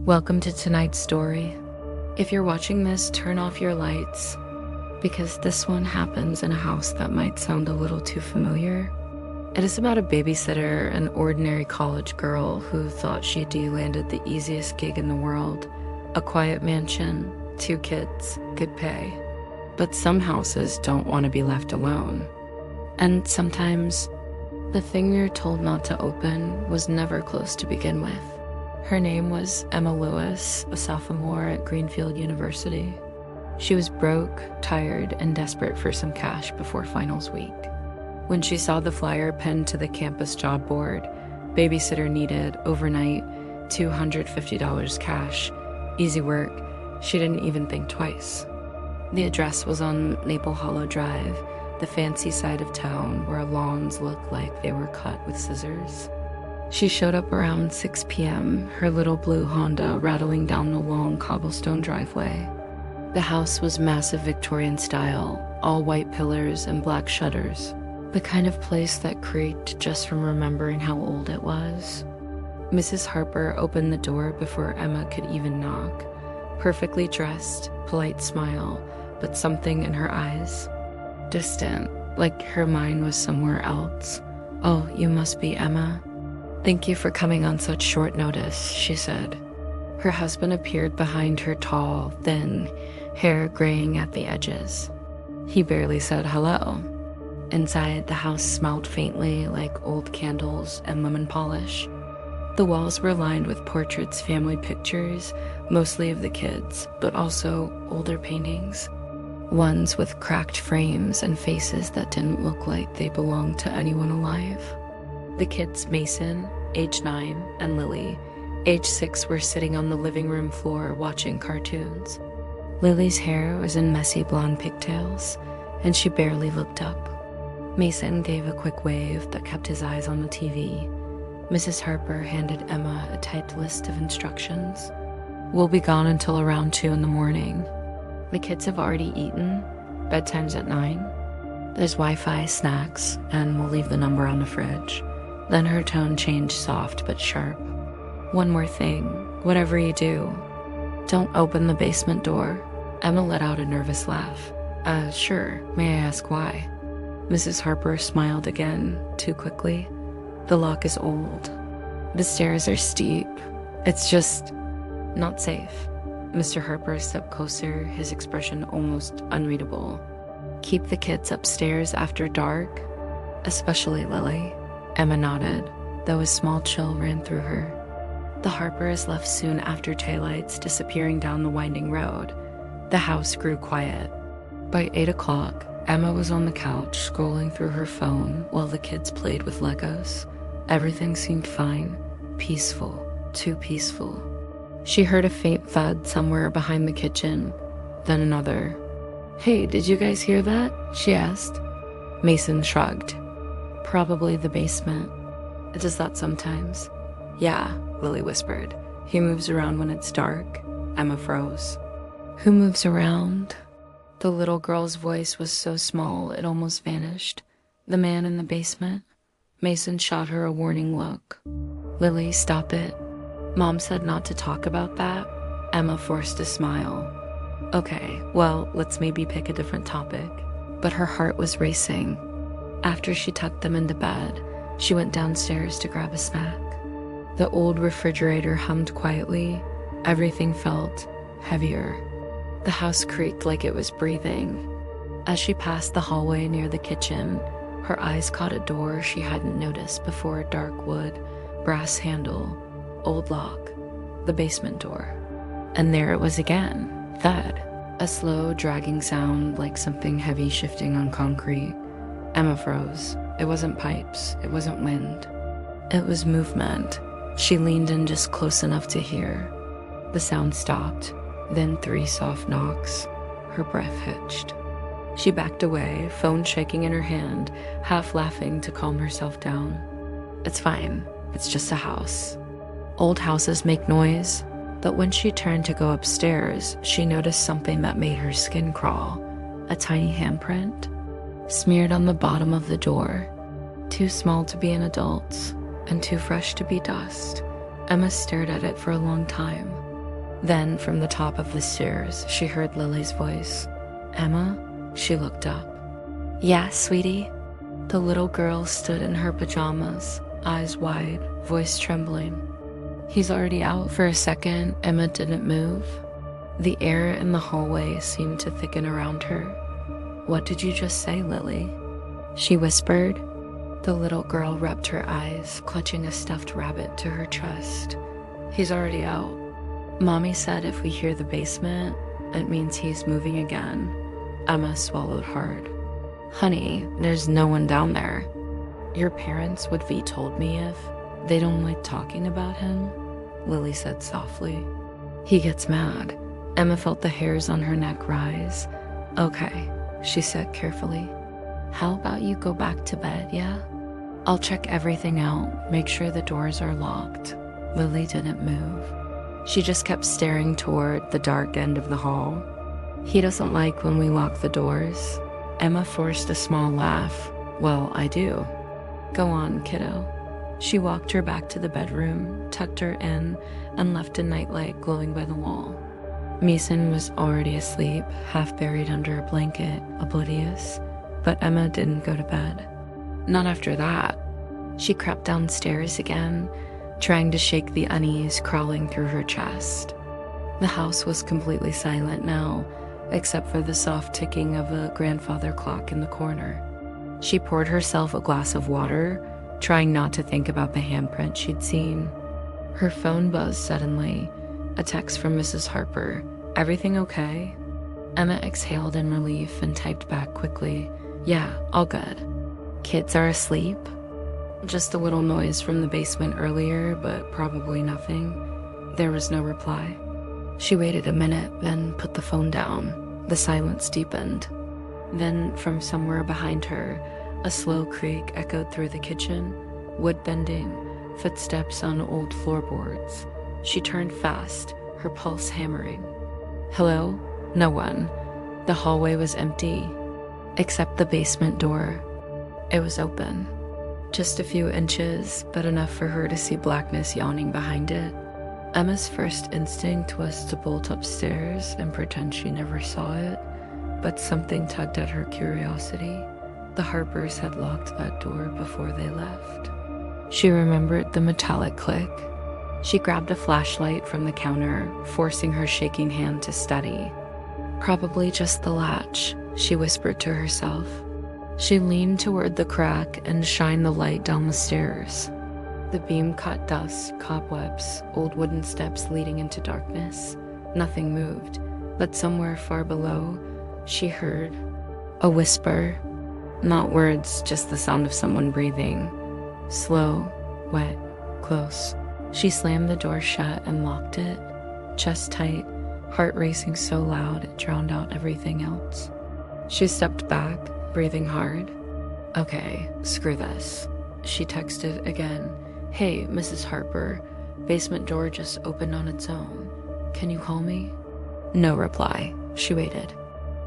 Welcome to tonight's story. If you're watching this, turn off your lights, because this one happens in a house that might sound a little too familiar. It is about a babysitter, an ordinary college girl who thought she'd landed the easiest gig in the world. A quiet mansion, 2 kids, good pay. But some houses don't want to be left alone. And sometimes, the thing we were told not to open was never closed to begin with. Her name was Emma Lewis, a sophomore at Greenfield University. She was broke, tired, and desperate for some cash before finals week. When she saw the flyer pinned to the campus job board, babysitter needed, overnight, $250 cash, easy work, she didn't even think twice. The address was on Maple Hollow Drive, the fancy side of town where lawns looked like they were cut with scissors. She showed up around 6 p.m., her little blue Honda rattling down the long cobblestone driveway. The house was massive Victorian style, all white pillars and black shutters, the kind of place that creaked just from remembering how old it was. Mrs. Harper opened the door before Emma could even knock. Perfectly dressed, polite smile, but something in her eyes. Distant, like her mind was somewhere else. "Oh, you must be Emma. Thank you for coming on such short notice," she said. Her husband appeared behind her, tall, thin, hair graying at the edges. He barely said hello. Inside, the house smelled faintly like old candles and lemon polish. The walls were lined with portraits, family pictures, mostly of the kids, but also older paintings. Ones with cracked frames and faces that didn't look like they belonged to anyone alive. The kids, Mason, age 9, and Lily, age 6, were sitting on the living room floor watching cartoons. Lily's hair was in messy blonde pigtails, and she barely looked up. Mason gave a quick wave that kept his eyes on the TV. Mrs. Harper handed Emma a typed list of instructions. "We'll be gone until around 2 in the morning. The kids have already eaten. Bedtime's at 9. There's Wi-Fi, snacks, and we'll leave the number on the fridge." Then her tone changed, soft but sharp. "One more thing, whatever you do, don't open the basement door." Emma let out a nervous laugh. Sure, may I ask why?" Mrs. Harper smiled again, too quickly. "The lock is old. The stairs are steep. It's just not safe." Mr. Harper stepped closer, his expression almost unreadable. "Keep the kids upstairs after dark, especially Lily." Emma nodded, though a small chill ran through her. The Harpers left soon after taillights disappearing down the winding road. The house grew quiet. By 8 o'clock, Emma was on the couch scrolling through her phone while the kids played with Legos. Everything seemed fine, peaceful, too peaceful. She heard a faint thud somewhere behind the kitchen, then another. "Hey, did you guys hear that?" she asked. Mason shrugged. "Probably the basement. It does that sometimes." "Yeah," Lily whispered. "He moves around when it's dark." Emma froze. "Who moves around?" The little girl's voice was so small it almost vanished. "The man in the basement?" Mason shot her a warning look. "Lily, stop it. Mom said not to talk about that." Emma forced a smile. "Okay, well, let's maybe pick a different topic." But her heart was racing. After she tucked them into bed, she went downstairs to grab a snack. The old refrigerator hummed quietly. Everything felt heavier. The house creaked like it was breathing. As she passed the hallway near the kitchen, her eyes caught a door she hadn't noticed before. Dark wood, brass handle, old lock, the basement door. And there it was again, thud. A slow, dragging sound like something heavy shifting on concrete. Emma froze. It wasn't pipes, it wasn't wind. It was movement. She leaned in just close enough to hear. The sound stopped, then 3 soft knocks. Her breath hitched. She backed away, phone shaking in her hand, half laughing to calm herself down. "It's fine. It's just a house. Old houses make noise." But when she turned to go upstairs, she noticed something that made her skin crawl. A tiny handprint, smeared on the bottom of the door. Too small to be an adult's, and too fresh to be dust. Emma stared at it for a long time. Then, from the top of the stairs, she heard Lily's voice. "Emma?" She looked up. "Yeah, sweetie?" The little girl stood in her pajamas, eyes wide, voice trembling. "He's already out." For a second, Emma didn't move. The air in the hallway seemed to thicken around her. "What did you just say, Lily?" she whispered. The little girl rubbed her eyes, clutching a stuffed rabbit to her chest. "He's already out. Mommy said if we hear the basement, it means he's moving again." Emma swallowed hard. "Honey, there's no one down there. Your parents would have told me if they don't like talking about him," Lily said softly. "He gets mad." Emma felt the hairs on her neck rise. "Okay," she said carefully. "How about you go back to bed, yeah? I'll check everything out, make sure the doors are locked." Lily didn't move. She just kept staring toward the dark end of the hall. "He doesn't like when we lock the doors." Emma forced a small laugh. "Well, I do." "Go on, kiddo." She walked her back to the bedroom, tucked her in, and left a nightlight glowing by the wall. Mason was already asleep, half buried under a blanket, oblivious, but Emma didn't go to bed. Not after that. She crept downstairs again, trying to shake the unease crawling through her chest. The house was completely silent now, except for the soft ticking of a grandfather clock in the corner. She poured herself a glass of water, trying not to think about the handprint she'd seen. Her phone buzzed suddenly, a text from Mrs. Harper. "Everything okay?" Emma exhaled in relief and typed back quickly. "Yeah, all good." "Kids are asleep?" "Just a little noise from the basement earlier, but probably nothing." There was no reply. She waited a minute, then put the phone down. The silence deepened. Then, from somewhere behind her, a slow creak echoed through the kitchen, wood bending, footsteps on old floorboards. She turned fast, her pulse hammering. Hello? No one. The hallway was empty, except the basement door. It was open. Just a few inches, but enough for her to see blackness yawning behind it. Emma's first instinct was to bolt upstairs and pretend she never saw it, but something tugged at her curiosity. The Harpers had locked that door before they left. She remembered the metallic click. She grabbed a flashlight from the counter, forcing her shaking hand to steady. "Probably just the latch," she whispered to herself. She leaned toward the crack and shined the light down the stairs. The beam caught dust, cobwebs, old wooden steps leading into darkness. Nothing moved, but somewhere far below, she heard a whisper. Not words, just the sound of someone breathing. Slow, wet, close. She slammed the door shut and locked it, chest tight, heart racing so loud it drowned out everything else. She stepped back, breathing hard. "Okay, screw this." She texted again. "Hey, Mrs. Harper, basement door just opened on its own. Can you call me?" No reply. She waited.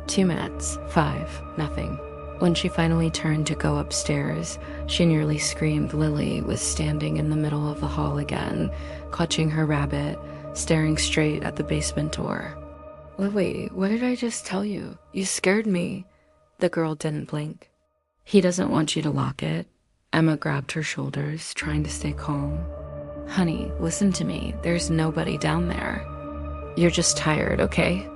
2 minutes, 5, nothing. When she finally turned to go upstairs, she nearly screamed. Lily was standing in the middle of the hall again, clutching her rabbit, staring straight at the basement door. "Lily, what did I just tell you? You scared me." The girl didn't blink. "He doesn't want you to lock it." Emma grabbed her shoulders, trying to stay calm. "Honey, listen to me. There's nobody down there. You're just tired, okay?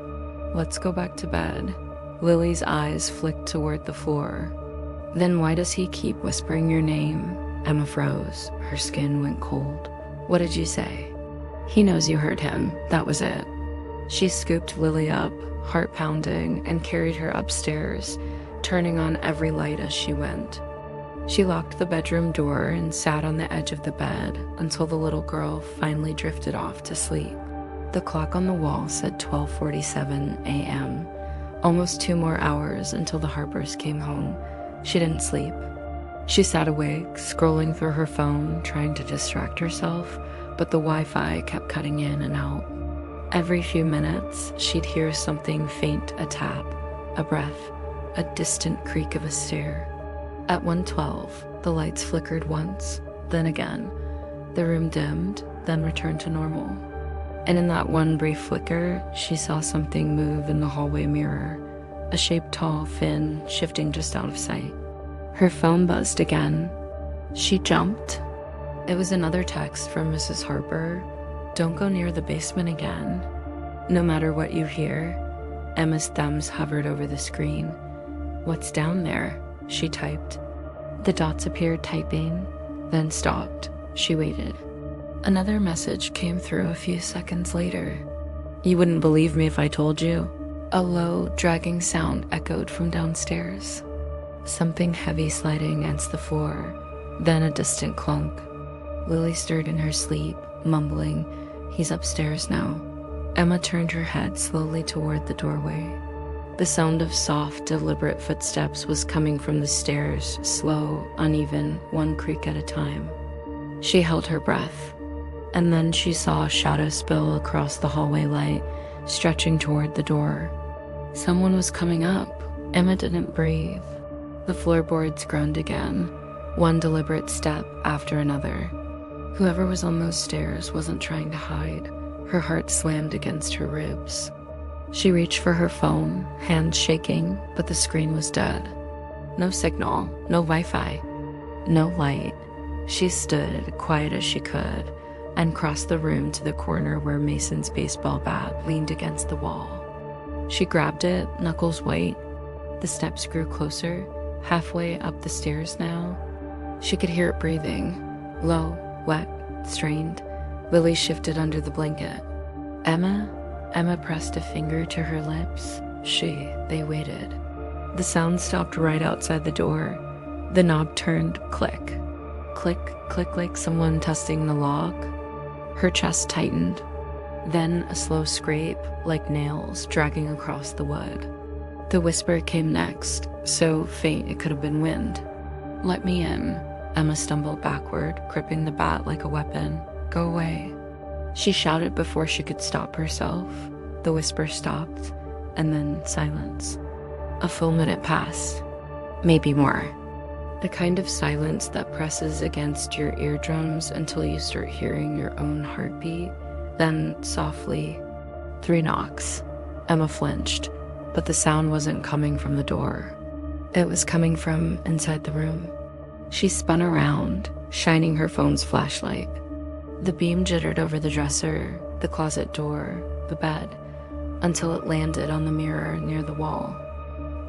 Let's go back to bed." Lily's eyes flicked toward the floor. "Then why does he keep whispering your name?" Emma froze. Her skin went cold. "What did you say?" "He knows you heard him. That was it." She scooped Lily up, heart pounding, and carried her upstairs, turning on every light as she went. She locked the bedroom door and sat on the edge of the bed until the little girl finally drifted off to sleep. The clock on the wall said 12:47 a.m., almost 2 more hours until the Harpers came home. She didn't sleep. She sat awake, scrolling through her phone, trying to distract herself, but the Wi-Fi kept cutting in and out. Every few minutes, she'd hear something faint, a tap, a breath, a distant creak of a stair. At 1:12, the lights flickered once, then again. The room dimmed, then returned to normal. And in that one brief flicker, she saw something move in the hallway mirror, a shape tall, thin, shifting just out of sight. Her phone buzzed again. She jumped. It was another text from Mrs. Harper. "Don't go near the basement again. No matter what you hear." Emma's thumbs hovered over the screen. "What's down there?" she typed. The dots appeared typing, then stopped. She waited. Another message came through a few seconds later. "You wouldn't believe me if I told you." A low, dragging sound echoed from downstairs. Something heavy sliding against the floor, then a distant clunk. Lily stirred in her sleep, mumbling, "He's upstairs now." Emma turned her head slowly toward the doorway. The sound of soft, deliberate footsteps was coming from the stairs, slow, uneven, one creak at a time. She held her breath, and then she saw a shadow spill across the hallway light, stretching toward the door. Someone was coming up. Emma didn't breathe. The floorboards groaned again, one deliberate step after another. Whoever was on those stairs wasn't trying to hide. Her heart slammed against her ribs. She reached for her phone, hands shaking, but the screen was dead. No signal, no Wi-Fi, no light. She stood, quiet as she could, and crossed the room to the corner where Mason's baseball bat leaned against the wall. She grabbed it, knuckles white. The steps grew closer, halfway up the stairs now. She could hear it breathing, low, wet, strained. Lily shifted under the blanket. "Emma?" Emma pressed a finger to her lips. They waited. The sound stopped right outside the door. The knob turned, click. Click, click like someone testing the lock. Her chest tightened. Then a slow scrape, like nails dragging across the wood. The whisper came next, so faint it could have been wind. "Let me in." Emma stumbled backward, gripping the bat like a weapon. "Go away." She shouted before she could stop herself. The whisper stopped, and then silence. A full minute passed. Maybe more. The kind of silence that presses against your eardrums until you start hearing your own heartbeat. Then, softly, 3 knocks. Emma flinched, but the sound wasn't coming from the door. It was coming from inside the room. She spun around, shining her phone's flashlight. The beam jittered over the dresser, the closet door, the bed, until it landed on the mirror near the wall.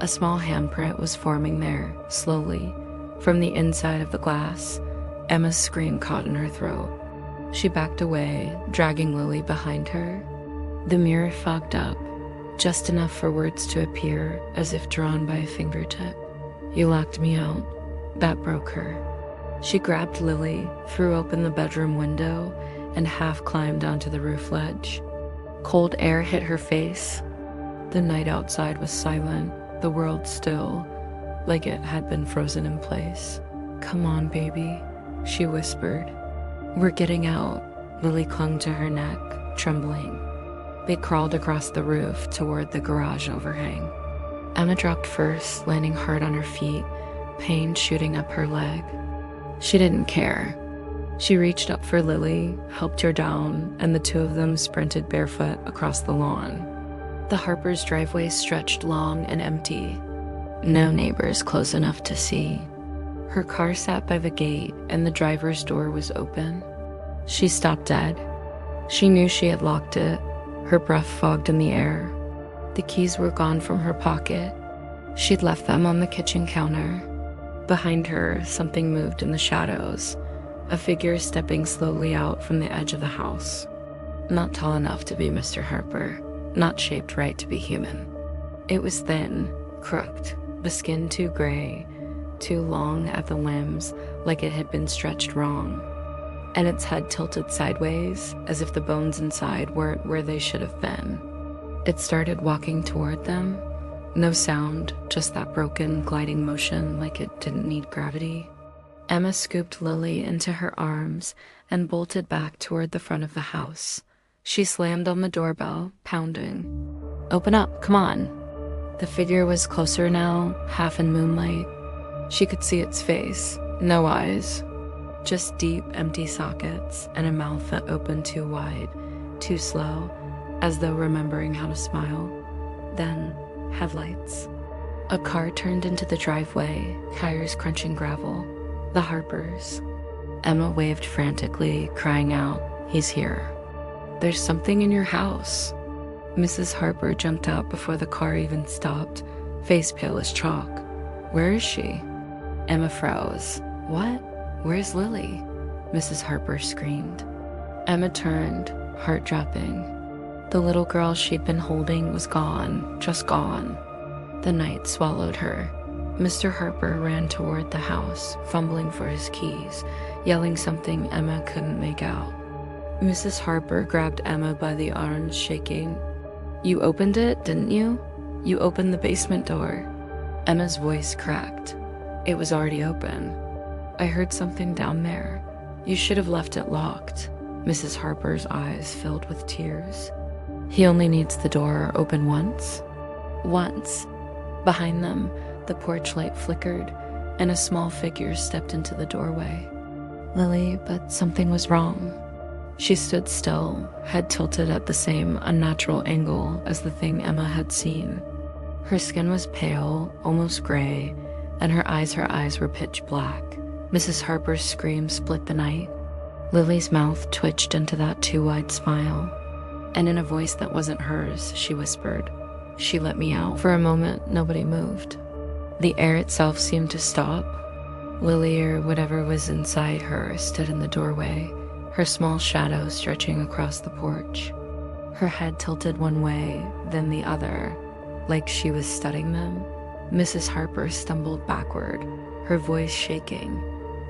A small handprint was forming there, slowly. From the inside of the glass, Emma's scream caught in her throat. She backed away, dragging Lily behind her. The mirror fogged up, just enough for words to appear, as if drawn by a fingertip. "You locked me out." That broke her. She grabbed Lily, threw open the bedroom window, and half climbed onto the roof ledge. Cold air hit her face. The night outside was silent, the world still, like it had been frozen in place. "Come on, baby," she whispered. "We're getting out." Lily clung to her neck, trembling. They crawled across the roof toward the garage overhang. Emma dropped first, landing hard on her feet, pain shooting up her leg. She didn't care. She reached up for Lily, helped her down, and the two of them sprinted barefoot across the lawn. The Harpers' driveway stretched long and empty. No neighbors close enough to see. Her car sat by the gate, and the driver's door was open. She stopped dead. She knew she had locked it, her breath fogged in the air. The keys were gone from her pocket. She'd left them on the kitchen counter. Behind her, something moved in the shadows, a figure stepping slowly out from the edge of the house. Not tall enough to be Mr. Harper, not shaped right to be human. It was thin, crooked, the skin too gray, too long at the limbs, like it had been stretched wrong, and its head tilted sideways, as if the bones inside weren't where they should have been. It started walking toward them. No sound, just that broken, gliding motion like it didn't need gravity. Emma scooped Lily into her arms and bolted back toward the front of the house. She slammed on the doorbell, pounding. "Open up, come on." The figure was closer now, half in moonlight. She could see its face, no eyes, just deep, empty sockets and a mouth that opened too wide, too slow, as though remembering how to smile. Then, headlights. A car turned into the driveway, tires crunching gravel. The Harpers. Emma waved frantically, crying out, "He's here." "There's something in your house." Mrs. Harper jumped out before the car even stopped, face pale as chalk. "Where is she?" Emma froze. "What? Where's Lily?" Mrs. Harper screamed. Emma turned, heart dropping. The little girl she'd been holding was gone, just gone. The night swallowed her. Mr. Harper ran toward the house, fumbling for his keys, yelling something Emma couldn't make out. Mrs. Harper grabbed Emma by the arms, shaking. "You opened it, didn't you? You opened the basement door." Emma's voice cracked. "It was already open. I heard something down there. You should have left it locked." Mrs. Harper's eyes filled with tears. "He only needs the door open once?" Once. Behind them, the porch light flickered, and a small figure stepped into the doorway. Lily, but something was wrong. She stood still, head tilted at the same unnatural angle as the thing Emma had seen. Her skin was pale, almost gray, and her eyes were pitch black. Mrs. Harper's scream split the night. Lily's mouth twitched into that too wide smile, and in a voice that wasn't hers, she whispered, "She let me out." For a moment, nobody moved. The air itself seemed to stop. Lily, or whatever was inside her, stood in the doorway, her small shadow stretching across the porch. Her head tilted one way, then the other, like she was studying them. Mrs. Harper stumbled backward, her voice shaking.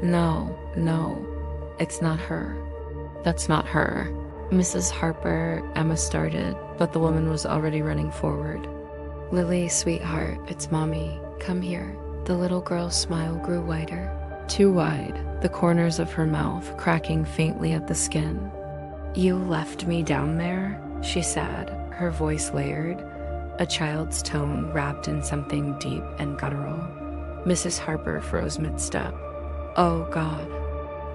No, it's not her. That's not her." "Mrs. Harper," Emma started, but the woman was already running forward. "Lily, sweetheart, it's Mommy. Come here." The little girl's smile grew wider, too wide, the corners of her mouth cracking faintly at the skin. "You left me down there?" she said, her voice layered, a child's tone wrapped in something deep and guttural. Mrs. Harper froze mid-step. "Oh, God."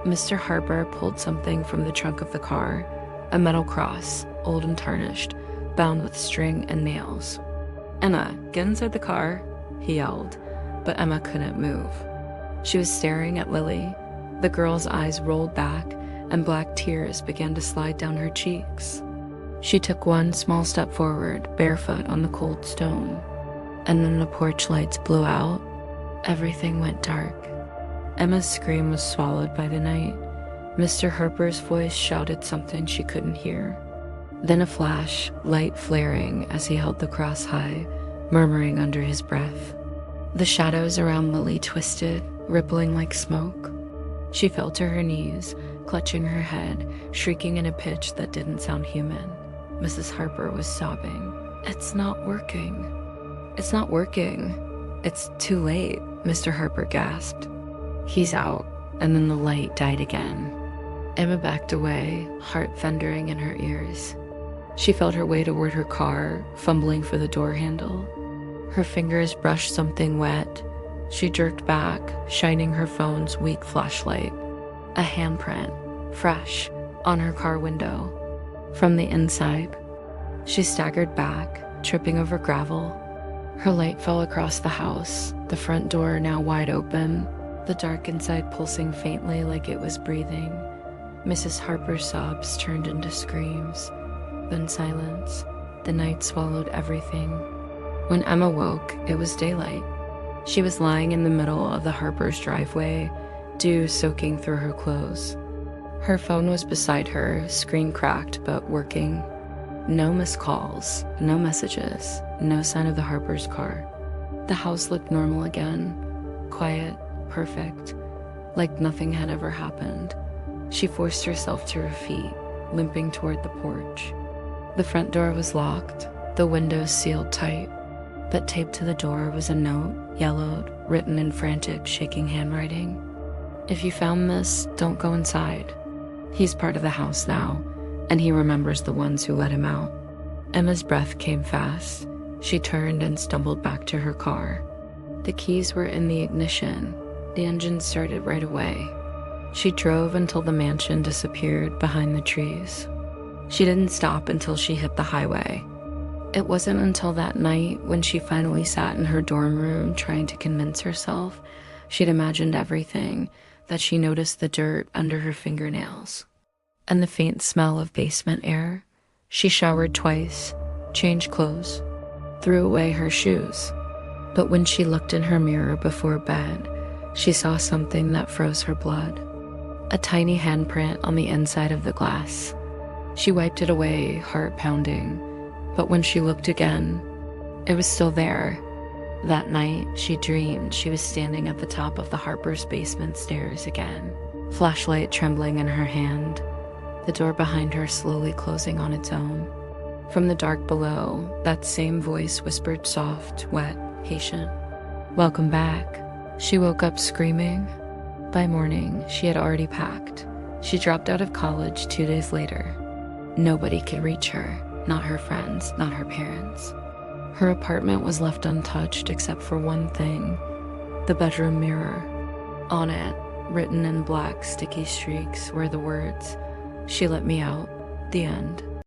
Mr. Harper pulled something from the trunk of the car, a metal cross, old and tarnished, bound with string and nails. "Emma, get inside the car," he yelled, but Emma couldn't move. She was staring at Lily. The girl's eyes rolled back, and black tears began to slide down her cheeks. She took one small step forward, barefoot on the cold stone, and then the porch lights blew out. Everything went dark. Emma's scream was swallowed by the night. Mr. Harper's voice shouted something she couldn't hear. Then a flash, light flaring as he held the cross high, murmuring under his breath. The shadows around Lily twisted, rippling like smoke. She fell to her knees, clutching her head, shrieking in a pitch that didn't sound human. Mrs. Harper was sobbing. "It's not working. It's not working. It's too late," Mr. Harper gasped. "He's out," and then the light died again. Emma backed away, heart thundering in her ears. She felt her way toward her car, fumbling for the door handle. Her fingers brushed something wet. She jerked back, shining her phone's weak flashlight. A handprint, fresh, on her car window. From the inside. She staggered back, tripping over gravel. Her light fell across the house, the front door now wide open, the dark inside pulsing faintly like it was breathing. Mrs. Harper's sobs turned into screams, then silence. The night swallowed everything. When Emma woke, it was daylight. She was lying in the middle of the Harper's driveway, dew soaking through her clothes. Her phone was beside her, screen cracked but working. No missed calls, no messages, no sign of the Harper's car. The house looked normal again, quiet, perfect, like nothing had ever happened. She forced herself to her feet, limping toward the porch. The front door was locked, the windows sealed tight, but taped to the door was a note, yellowed, written in frantic, shaking handwriting. "If you found this, don't go inside. He's part of the house now, and he remembers the ones who let him out." Emma's breath came fast. She turned and stumbled back to her car. The keys were in the ignition. The engine started right away. She drove until the mansion disappeared behind the trees. She didn't stop until she hit the highway. It wasn't until that night when she finally sat in her dorm room trying to convince herself she'd imagined everything that she noticed the dirt under her fingernails and the faint smell of basement air. She showered twice, changed clothes, threw away her shoes. But when she looked in her mirror before bed, she saw something that froze her blood. A tiny handprint on the inside of the glass. She wiped it away, heart pounding. But when she looked again, it was still there. That night, she dreamed she was standing at the top of the Harper's basement stairs again, flashlight trembling in her hand, the door behind her slowly closing on its own. From the dark below, that same voice whispered soft, wet, patient, "Welcome back." She woke up screaming. By morning, she had already packed. She dropped out of college 2 days later. Nobody could reach her, not her friends, not her parents. Her apartment was left untouched except for one thing, the bedroom mirror. On it, written in black sticky streaks, were the words, "She let me out, the end."